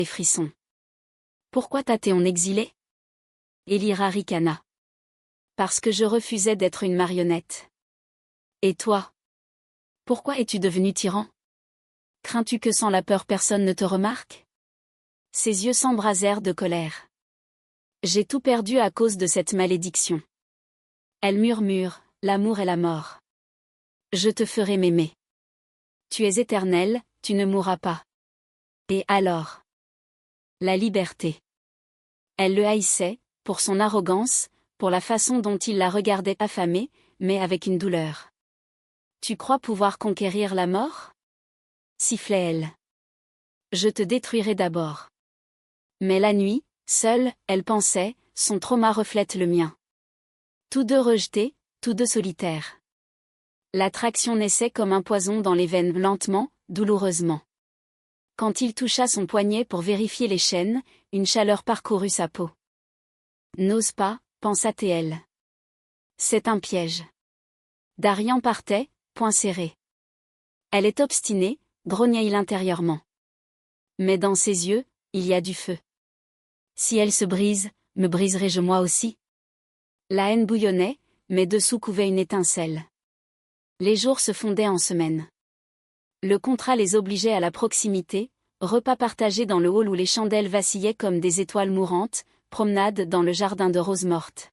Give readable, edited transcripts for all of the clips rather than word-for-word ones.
des frissons. Pourquoi Théon exilé? Elira ricana. Parce que je refusais d'être une marionnette. Et toi? Pourquoi es-tu devenu tyran? Crains-tu que sans la peur personne ne te remarque? Ses yeux s'embrasèrent de colère. J'ai tout perdu à cause de cette malédiction. Elle murmure, l'amour et la mort. Je te ferai m'aimer. Tu es éternel, tu ne mourras pas. Et alors? La liberté. Elle le haïssait, pour son arrogance, pour la façon dont il la regardait affamée, mais avec une douleur. Tu crois pouvoir conquérir la mort? Sifflait-elle. Je te détruirai d'abord. Mais la nuit, seule, elle pensait, son trauma reflète le mien. Tous deux rejetés, tous deux solitaires. L'attraction naissait comme un poison dans les veines lentement, douloureusement. Quand il toucha son poignet pour vérifier les chaînes, une chaleur parcourut sa peau. N'ose pas, pensa-t-elle. C'est un piège. Darian partait, poing serré. Elle est obstinée, grogna-t-il intérieurement. Mais dans ses yeux, il y a du feu. Si elle se brise, me briserai-je moi aussi? La haine bouillonnait, mais dessous couvait une étincelle. Les jours se fondaient en semaines. Le contrat les obligeait à la proximité, repas partagés dans le hall où les chandelles vacillaient comme des étoiles mourantes, promenade dans le jardin de roses mortes.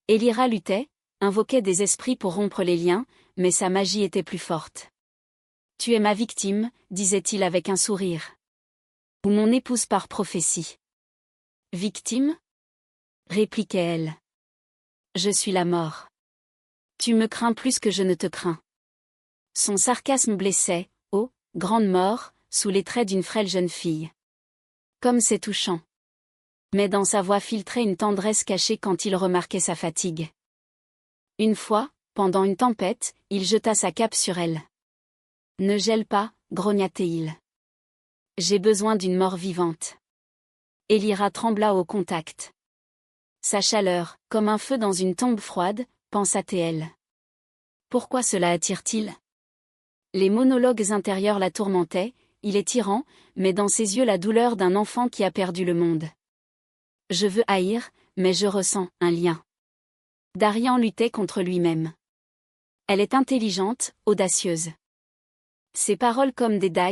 Elira luttait, invoquait des esprits pour rompre les liens, mais sa magie était plus forte. « Tu es ma victime, disait-il avec un sourire. Ou mon épouse par prophétie. Victime? Répliquait-elle. Je suis la mort. Tu me crains plus que je ne te crains. Son sarcasme blessait, ô, grande mort, sous les traits d'une frêle jeune fille. Comme c'est touchant. Mais dans sa voix filtrait une tendresse cachée quand il remarquait sa fatigue. Une fois, pendant une tempête, il jeta sa cape sur elle. Ne gèle pas, grogna-t-il. J'ai besoin d'une mort vivante. Elira trembla au contact. Sa chaleur, comme un feu dans une tombe froide, pensa-t-elle. Pourquoi cela attire-t-il? Les monologues intérieurs la tourmentaient, il est tyran, mais dans ses yeux la douleur d'un enfant qui a perdu le monde. Je veux haïr, mais je ressens un lien. Darian luttait contre lui-même. Elle est intelligente, audacieuse. Ses paroles comme des dagues,